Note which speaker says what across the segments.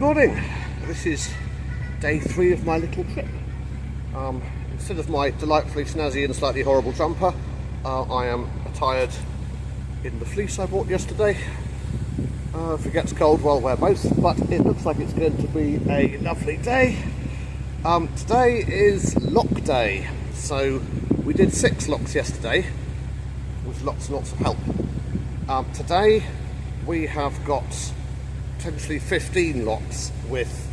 Speaker 1: morning. This is day 3 of my little trip. Instead of my delightfully snazzy and slightly horrible jumper, I am attired in the fleece I bought yesterday. If it gets cold, well, wear both, but it looks like it's going to be a lovely day. Today is lock day, so we did 6 locks yesterday with lots and lots of help. Today we have got potentially 15 locks with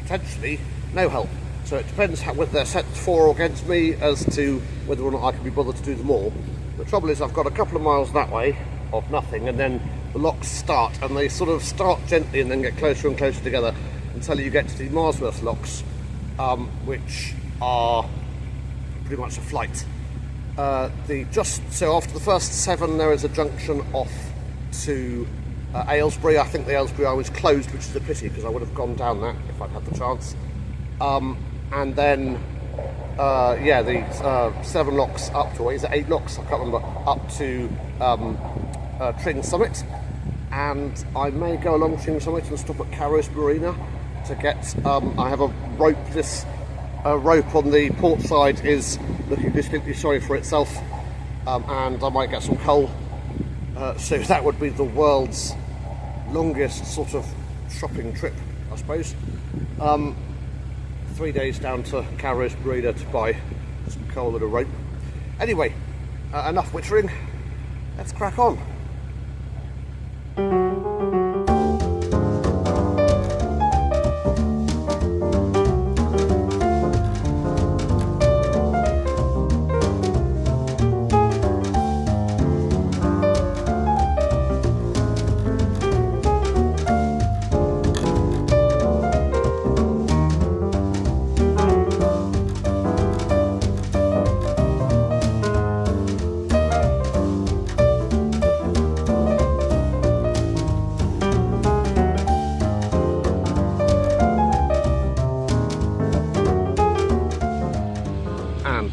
Speaker 1: potentially no help. So it depends whether they're set for or against me as to whether or not I can be bothered to do them all. The trouble is I've got a couple of miles that way of nothing, and then the locks start, and they sort of start gently and then get closer and closer together until you get to the Marsworth locks, which are pretty much a flight. So after the first 7 there is a junction off to Aylesbury. I think the Aylesbury Eye was closed, which is a pity because I would have gone down that if I'd had the chance. And then the 7 locks up to, or is it 8 locks? I can't remember, up to Tring Summit. And I may go along Tring Summit and stop at Carrows Marina to get, I have a rope. This rope on the port side is looking distinctly sorry for itself, and I might get some coal. So that would be the world's longest sort of shopping trip, I suppose. 3 days down to Carrows Marina to buy some coal and a rope. Anyway, enough wittering, let's crack on.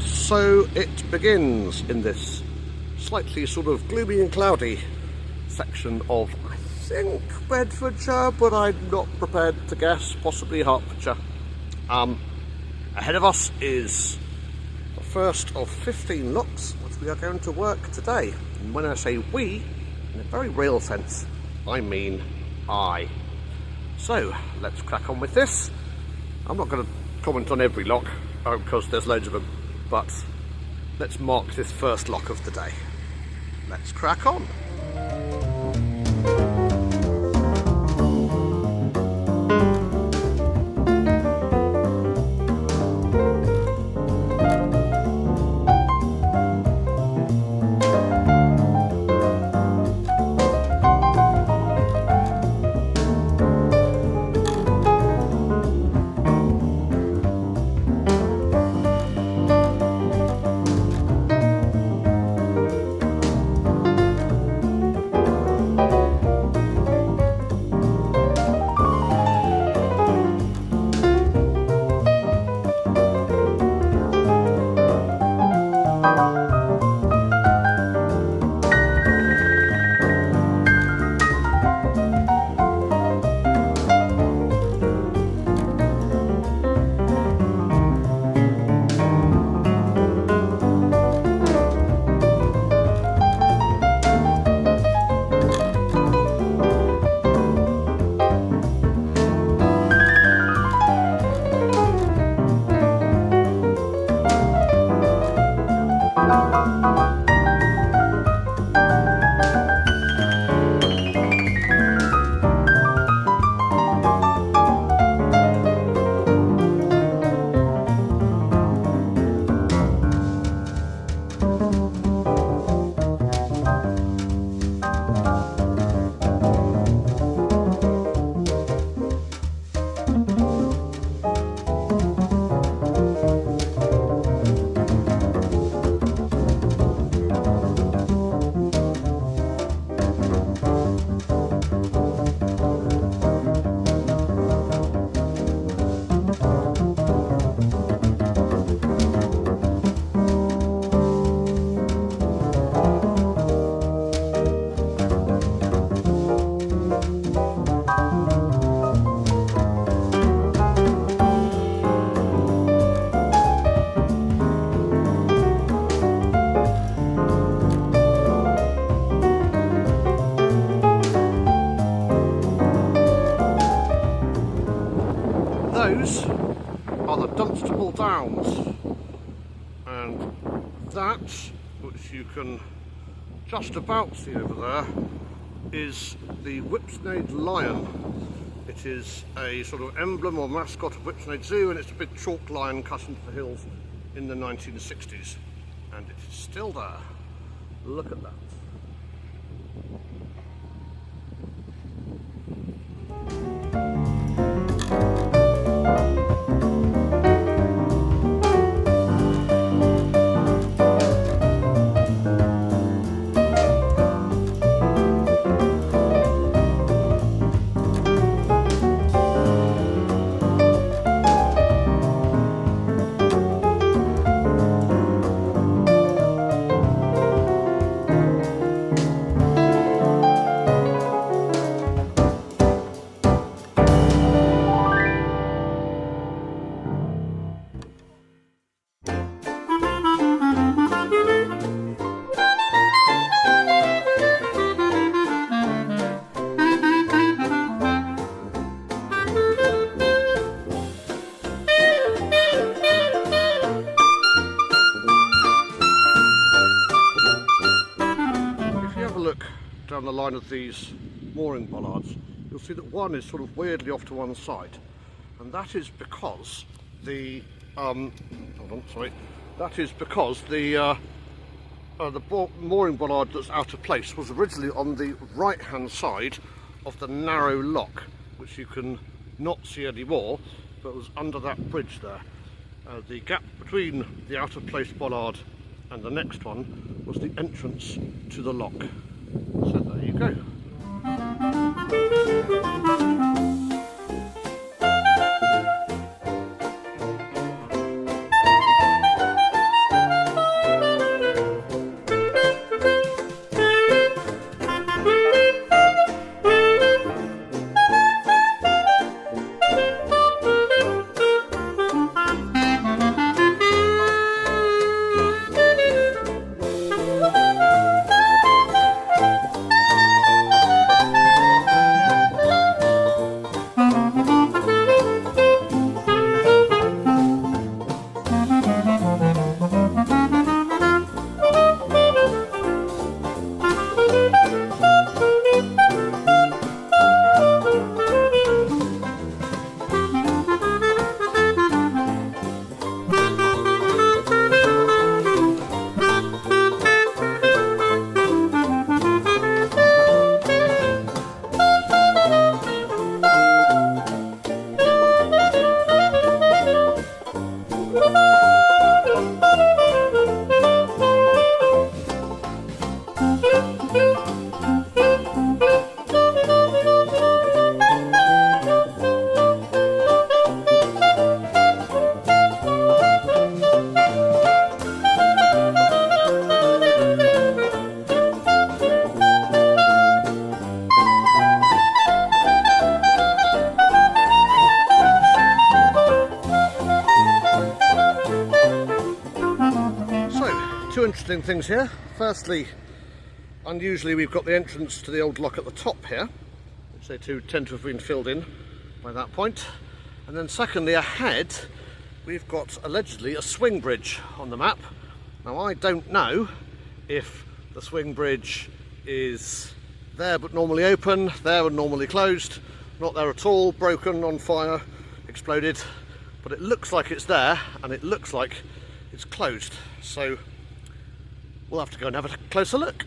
Speaker 1: So it begins in this slightly sort of gloomy and cloudy section of, I think, Bedfordshire, but I'm not prepared to guess, possibly Hertfordshire. Ahead of us is the first of 15 locks which we are going to work today. And when I say we, in a very real sense, I mean I. So let's crack on with this. I'm not going to comment on every lock because there's loads of them. But let's mark this first lock of the day. Let's crack on. And that, which you can just about see over there, is the Whipsnade lion. It is a sort of emblem or mascot of Whipsnade Zoo, and it's a big chalk lion cut into the hills in the 1960s. And it is still there. Look at that. Down the line of these mooring bollards, you'll see that one is sort of weirdly off to one side, and that is because the mooring bollard that's out of place was originally on the right hand side of the narrow lock, which you can not see anymore, but was under that bridge there. The gap between the out of place bollard and the next one was the entrance to the lock. So there you go. Two interesting things here. Firstly, unusually we've got the entrance to the old lock at the top here, which they too tend to have been filled in by that point. And then secondly, ahead we've got allegedly a swing bridge on the map. Now I don't know if the swing bridge is there but normally open, there and normally closed, not there at all, broken, on fire, exploded, but it looks like it's there and it looks like it's closed. So we'll have to go and have a closer look.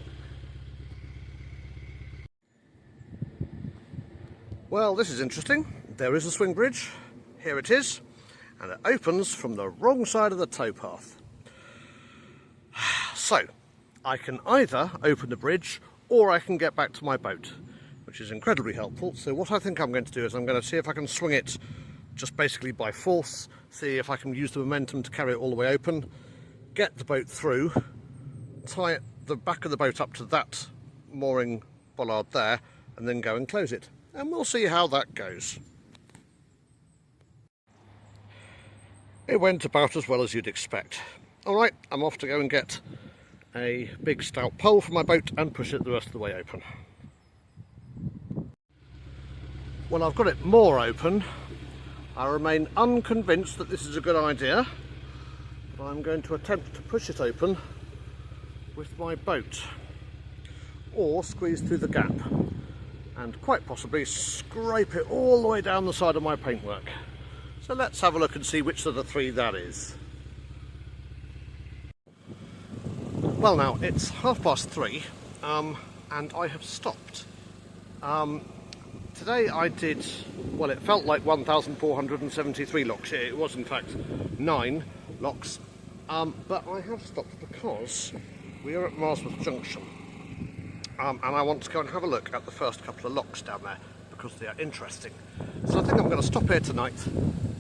Speaker 1: Well, this is interesting. There is a swing bridge. Here it is. And it opens from the wrong side of the towpath. So, I can either open the bridge or I can get back to my boat, which is incredibly helpful. So what I think I'm going to do is I'm going to see if I can swing it just basically by force, see if I can use the momentum to carry it all the way open, get the boat through, tie the back of the boat up to that mooring bollard there, and then go and close it. And we'll see how that goes. It went about as well as you'd expect. Alright, I'm off to go and get a big stout pole for my boat and push it the rest of the way open. When I've got it more open, I remain unconvinced that this is a good idea. I'm going to attempt to push it open with my boat, or squeeze through the gap and quite possibly scrape it all the way down the side of my paintwork. So let's have a look and see which of the three that is. Well, now it's 3:30 and I have stopped. Today I did, well, it felt like 1,473 locks. It was in fact 9 locks, but I have stopped because we are at Marsworth Junction, and I want to go and have a look at the first couple of locks down there because they are interesting. So I think I'm going to stop here tonight,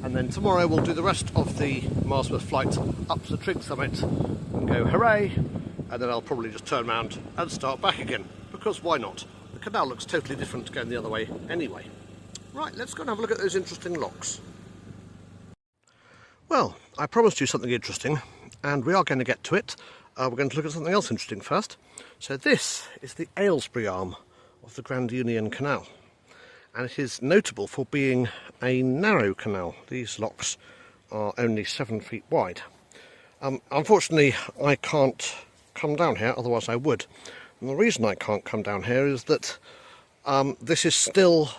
Speaker 1: and then tomorrow we'll do the rest of the Marsworth flight up to the Trig Summit and go hooray, and then I'll probably just turn around and start back again, because why not? The canal looks totally different going the other way anyway. Right, let's go and have a look at those interesting locks. Well, I promised you something interesting, and we are going to get to it. We're going to look at something else interesting first. So this is the Aylesbury arm of the Grand Union Canal, and it is notable for being a narrow canal. These locks are only 7 feet wide. Unfortunately, I can't come down here, otherwise I would. And the reason I can't come down here is that this is still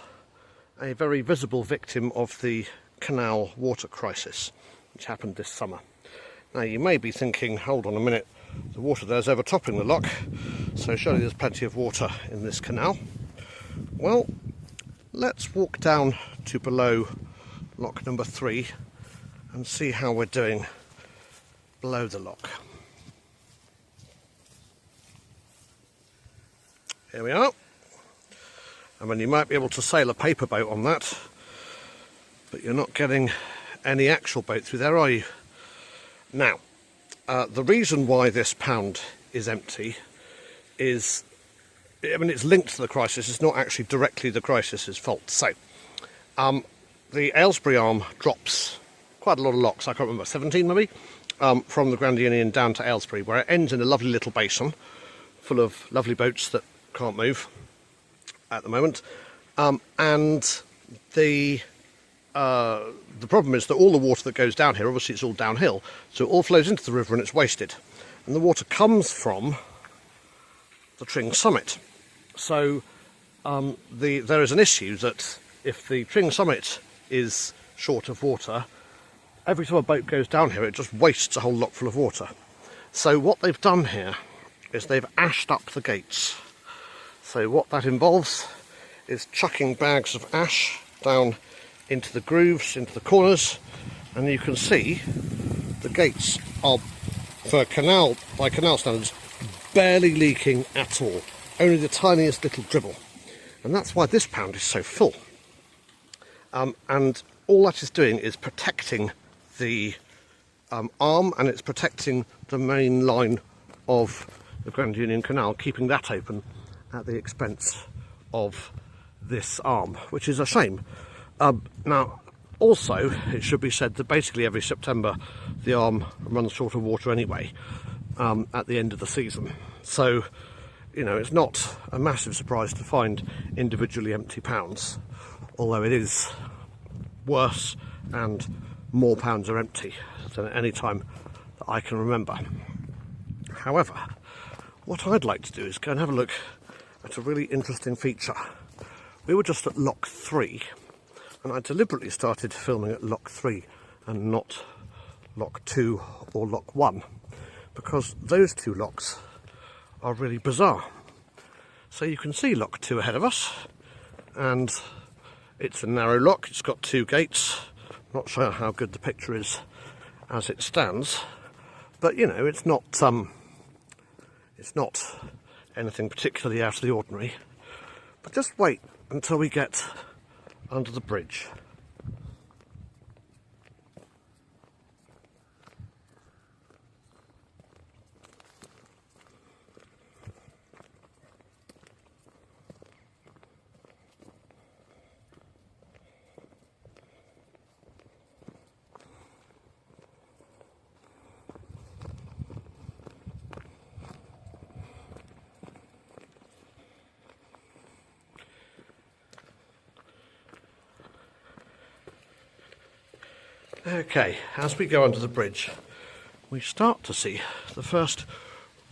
Speaker 1: a very visible victim of the canal water crisis, which happened this summer. Now you may be thinking, hold on a minute, the water there's overtopping the lock, so surely there's plenty of water in this canal. Well, let's walk down to below lock number 3 and see how we're doing below the lock. Here we are. I mean, you might be able to sail a paper boat on that, but you're not getting any actual boat through there, are you? Now, the reason why this pound is empty is, I mean, it's linked to the crisis. It's not actually directly the crisis's fault. So, the Aylesbury arm drops quite a lot of locks, I can't remember, 17 maybe, from the Grand Union down to Aylesbury, where it ends in a lovely little basin full of lovely boats that can't move at the moment. And the problem is that all the water that goes down here, obviously it's all downhill, so it all flows into the river and it's wasted. And the water comes from the Tring Summit. So there is an issue that if the Tring Summit is short of water, every time a boat goes down here it just wastes a whole lot full of water. So what they've done here is they've ashed up the gates. So what that involves is chucking bags of ash down into the grooves, into the corners, and you can see the gates are, by canal standards, barely leaking at all. Only the tiniest little dribble. And that's why this pound is so full. And all that is doing is protecting the arm, and it's protecting the main line of the Grand Union Canal, keeping that open at the expense of this arm, which is a shame. Now, also, it should be said that basically every September the arm runs short of water anyway at the end of the season. So, you know, it's not a massive surprise to find individually empty pounds, although it is worse and more pounds are empty than at any time that I can remember. However, what I'd like to do is go and have a look at a really interesting feature. We were just at lock 3, and I deliberately started filming at lock 3 and not lock 2 or lock 1, because those two locks are really bizarre. So you can see lock 2 ahead of us, and it's a narrow lock. It's got 2 gates. Not sure how good the picture is as it stands, but you know, it's not anything particularly out of the ordinary. But just wait until we get under the bridge. Okay, as we go under the bridge, we start to see the first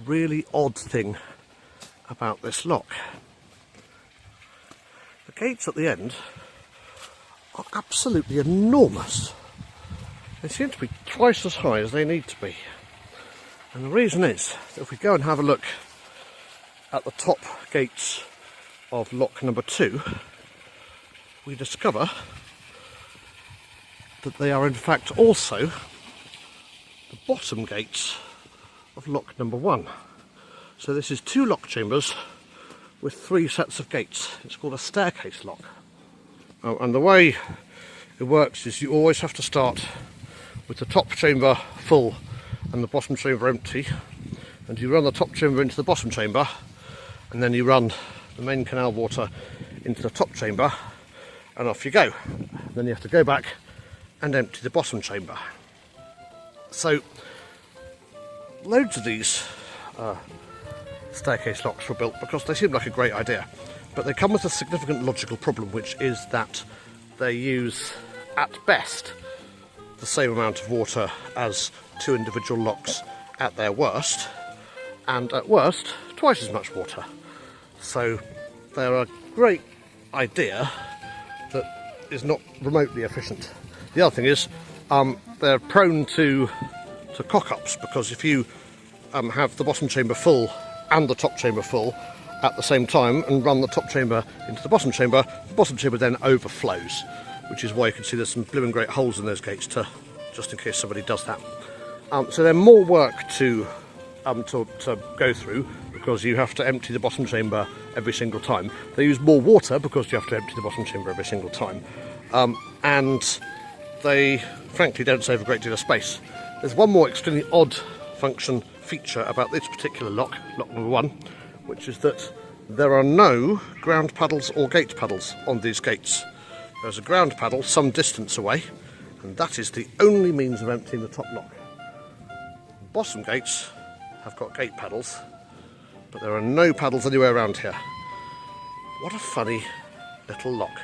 Speaker 1: really odd thing about this lock. The gates at the end are absolutely enormous. They seem to be twice as high as they need to be. And the reason is that if we go and have a look at the top gates of lock number 2, we discover that they are in fact also the bottom gates of lock number 1. So this is 2 lock chambers with 3 sets of gates. It's called a staircase lock. And the way it works is you always have to start with the top chamber full and the bottom chamber empty, and you run the top chamber into the bottom chamber, and then you run the main canal water into the top chamber, and off you go. Then you have to go back and empty the bottom chamber. So loads of these staircase locks were built because they seem like a great idea, but they come with a significant logical problem, which is that they use at best the same amount of water as 2 individual locks at their worst, and at worst twice as much water. So they're a great idea that is not remotely efficient. The other thing is they're prone to cock-ups, because if you have the bottom chamber full and the top chamber full at the same time and run the top chamber into the bottom chamber then overflows, which is why you can see there's some blooming great holes in those gates, just in case somebody does that. So they're more work to go through, because you have to empty the bottom chamber every single time. They use more water because you have to empty the bottom chamber every single time. And they frankly don't save a great deal of space. There's one more extremely odd feature about this particular lock number 1, which is that there are no ground paddles or gate paddles on these gates. There's a ground paddle some distance away, and that is the only means of emptying the top lock. Bottom gates have got gate paddles, but there are no paddles anywhere around here. What a funny little lock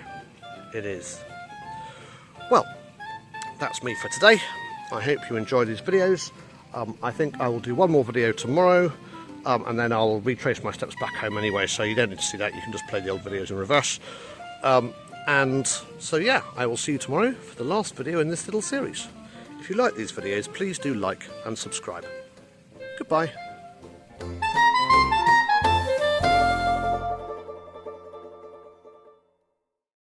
Speaker 1: it is. Well, that's me for today. I hope you enjoy these videos. I think I will do one more video tomorrow, and then I'll retrace my steps back home anyway, so you don't need to see that. You can just play the old videos in reverse. And so yeah, I will see you tomorrow for the last video in this little series. If you like these videos, please do like and subscribe. Goodbye.